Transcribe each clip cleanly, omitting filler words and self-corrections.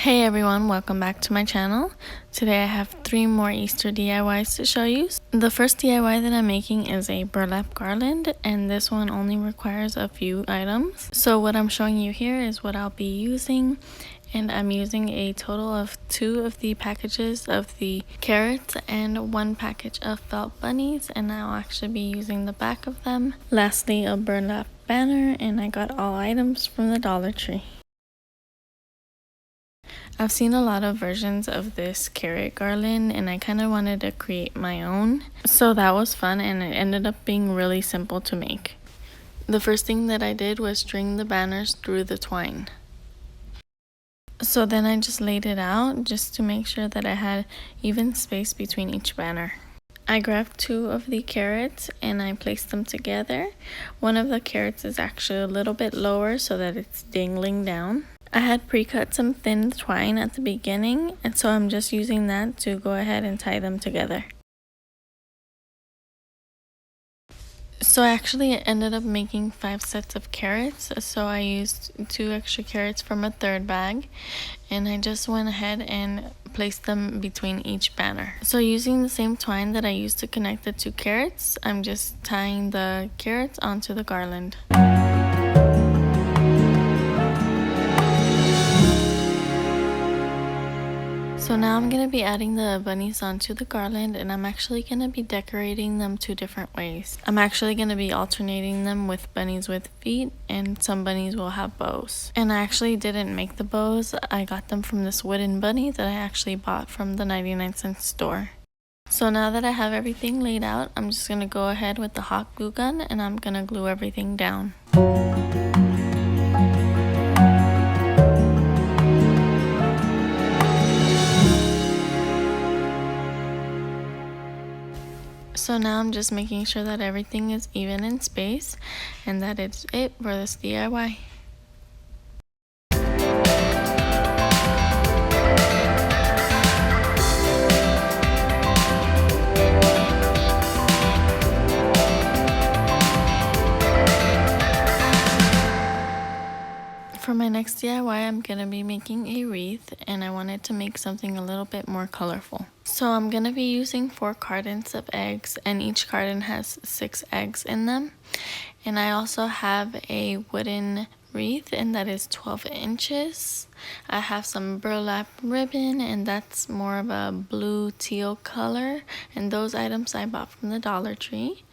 Hey everyone, welcome back to my channel. Today I have 3 more Easter DIYs to show you. The first DIY that I'm making is a burlap garland, and this one only requires a few items. So what I'm showing you here is what I'll be using, and I'm using a total of 2 of the packages of the carrots and 1 package of felt bunnies, and I'll actually be using the back of them. Lastly, a burlap banner, and I got all items from the Dollar Tree. I've seen a lot of versions of this carrot garland and I kind of wanted to create my own. So that was fun and it ended up being really simple to make. The first thing that I did was string the banners through the twine. So then I just laid it out just to make sure that I had even space between each banner. I grabbed 2 of the carrots and I placed them together. One of the carrots is actually a little bit lower so that it's dangling down. I had pre-cut some thin twine at the beginning, and so I'm just using that to go ahead and tie them together. So I actually ended up making 5 sets of carrots, so I used 2 extra carrots from a 3rd bag, and I just went ahead and placed them between each banner. So using the same twine that I used to connect the 2 carrots, I'm just tying the carrots onto the garland. So now I'm going to be adding the bunnies onto the garland, and I'm actually going to be decorating them 2 different ways. I'm actually going to be alternating them with bunnies with feet, and some bunnies will have bows. And I actually didn't make the bows. I got them from this wooden bunny that I actually bought from the 99-cent store. So now that I have everything laid out, I'm just going to go ahead with the hot glue gun and I'm going to glue everything down. So now I'm just making sure that everything is even in space and that it's it for this DIY. For my next DIY, I'm going to be making a wreath, and I wanted to make something a little bit more colorful. So I'm going to be using 4 cartons of eggs, and each carton has 6 eggs in them. And I also have a wooden wreath, and that is 12 inches. I have some burlap ribbon, and that's more of a blue teal color, and those items I bought from the Dollar Tree.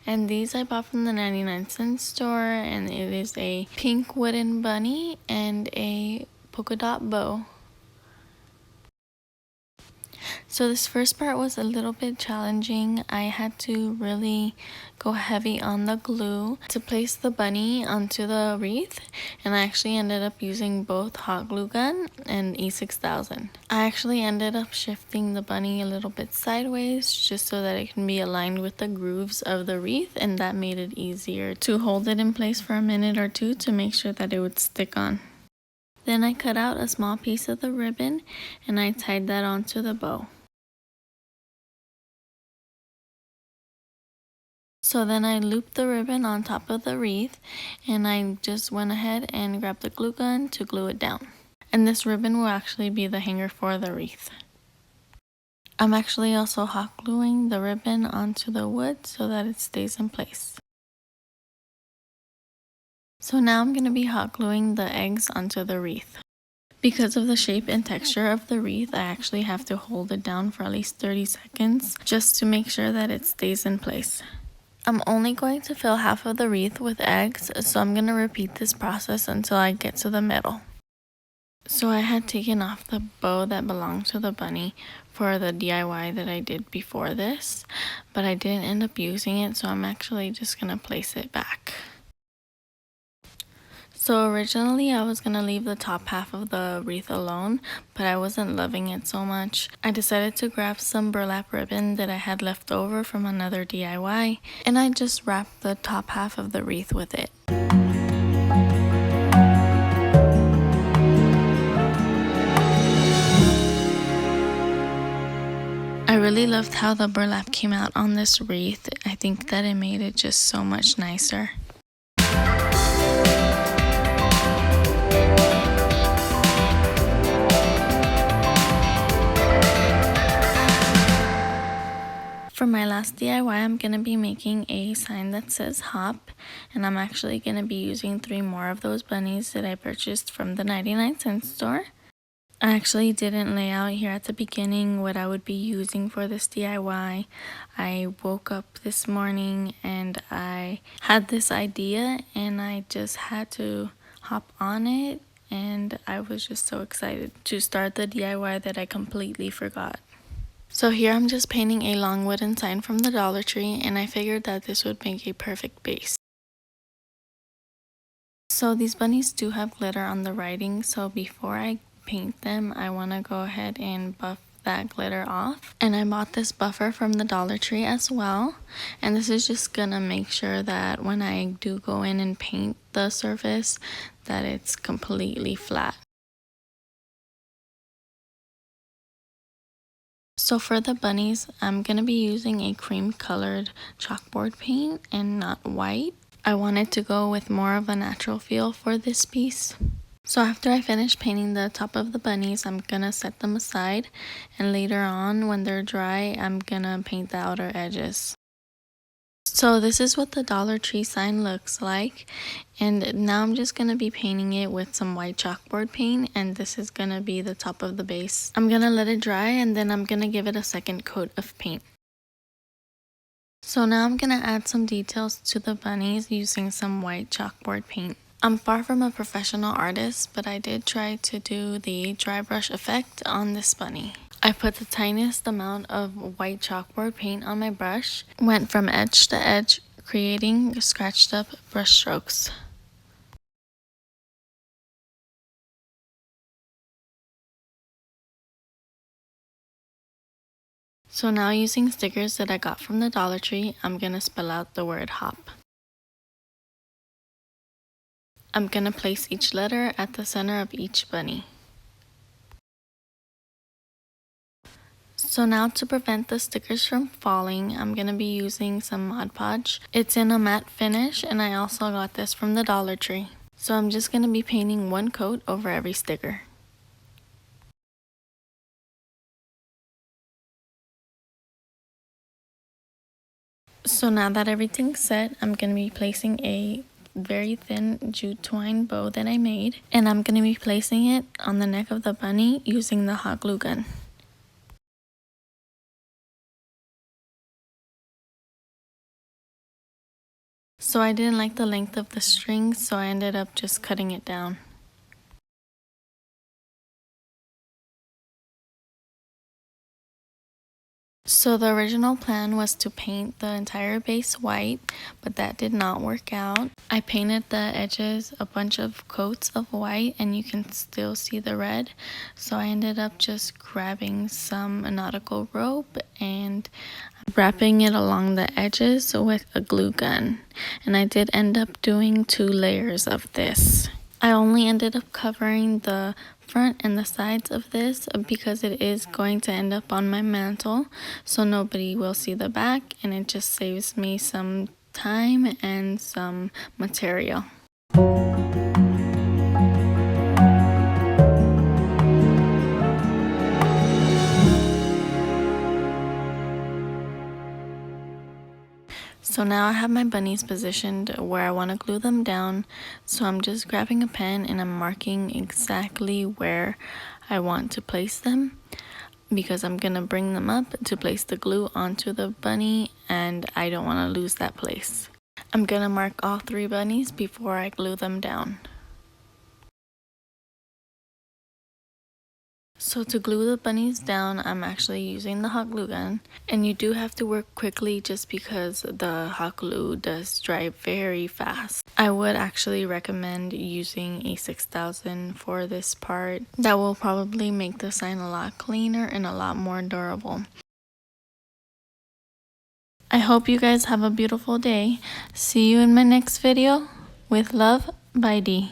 And these I bought from the 99-cent store, and it is a pink wooden bunny and a polka dot bow. So this first part was a little bit challenging. I had to really go heavy on the glue to place the bunny onto the wreath, and I actually ended up using both hot glue gun and E6000. I actually ended up shifting the bunny a little bit sideways just so that it can be aligned with the grooves of the wreath, and that made it easier to hold it in place for a minute or 2 to make sure that it would stick on. Then I cut out a small piece of the ribbon and I tied that onto the bow. So then I looped the ribbon on top of the wreath, and I just went ahead and grabbed the glue gun to glue it down. And this ribbon will actually be the hanger for the wreath. I'm actually also hot gluing the ribbon onto the wood so that it stays in place. So now I'm going to be hot gluing the eggs onto the wreath. Because of the shape and texture of the wreath, I actually have to hold it down for at least 30 seconds just to make sure that it stays in place. I'm only going to fill half of the wreath with eggs, so I'm going to repeat this process until I get to the middle. So I had taken off the bow that belonged to the bunny for the DIY that I did before this, but I didn't end up using it, so I'm actually just going to place it back. So originally I was going to leave the top half of the wreath alone, but I wasn't loving it so much. I decided to grab some burlap ribbon that I had left over from another DIY, and I just wrapped the top half of the wreath with it. I really loved how the burlap came out on this wreath. I think that it made it just so much nicer. For my last DIY, I'm going to be making a sign that says hop, and I'm actually going to be using 3 more of those bunnies that I purchased from the 99-cent store. I actually didn't lay out here at the beginning what I would be using for this DIY. I woke up this morning and I had this idea and I just had to hop on it, and I was just so excited to start the DIY that I completely forgot. So here I'm just painting a long wooden sign from the Dollar Tree, and I figured that this would make a perfect base. So these bunnies do have glitter on the writing, so before I paint them, I want to go ahead and buff that glitter off. And I bought this buffer from the Dollar Tree as well, and this is just gonna make sure that when I do go in and paint the surface, that it's completely flat. So for the bunnies, I'm going to be using a cream colored chalkboard paint and not white. I wanted to go with more of a natural feel for this piece. So after I finish painting the top of the bunnies, I'm going to set them aside, and later on when they're dry, I'm going to paint the outer edges. So this is what the Dollar Tree sign looks like, and now I'm just going to be painting it with some white chalkboard paint, and this is going to be the top of the base. I'm going to let it dry, and then I'm going to give it a second coat of paint. So now I'm going to add some details to the bunnies using some white chalkboard paint. I'm far from a professional artist, but I did try to do the dry brush effect on this bunny. I put the tiniest amount of white chalkboard paint on my brush, went from edge to edge, creating scratched up brush strokes. So now using stickers that I got from the Dollar Tree, I'm going to spell out the word hop. I'm going to place each letter at the center of each bunny. So now to prevent the stickers from falling, I'm going to be using some Mod Podge. It's in a matte finish, and I also got this from the Dollar Tree. So I'm just going to be painting one coat over every sticker. So now that everything's set, I'm going to be placing a very thin jute twine bow that I made, and I'm going to be placing it on the neck of the bunny using the hot glue gun. So I didn't like the length of the string, so I ended up just cutting it down. So the original plan was to paint the entire base white, but that did not work out. I painted the edges a bunch of coats of white, and you can still see the red. So I ended up just grabbing some nautical rope and wrapping it along the edges with a glue gun. And I did end up doing 2 layers of this. I only ended up covering the front and the sides of this because it is going to end up on my mantle, so nobody will see the back, and it just saves me some time and some material. So now I have my bunnies positioned where I want to glue them down, so I'm just grabbing a pen and I'm marking exactly where I want to place them, because I'm going to bring them up to place the glue onto the bunny, and I don't want to lose that place. I'm going to mark all 3 bunnies before I glue them down. So to glue the bunnies down, I'm actually using the hot glue gun, and you do have to work quickly just because the hot glue does dry very fast. I would actually recommend using a 6000 for this part. That will probably make the sign a lot cleaner and a lot more durable. I hope you guys have a beautiful day. See you in my next video. With love, bye Dee.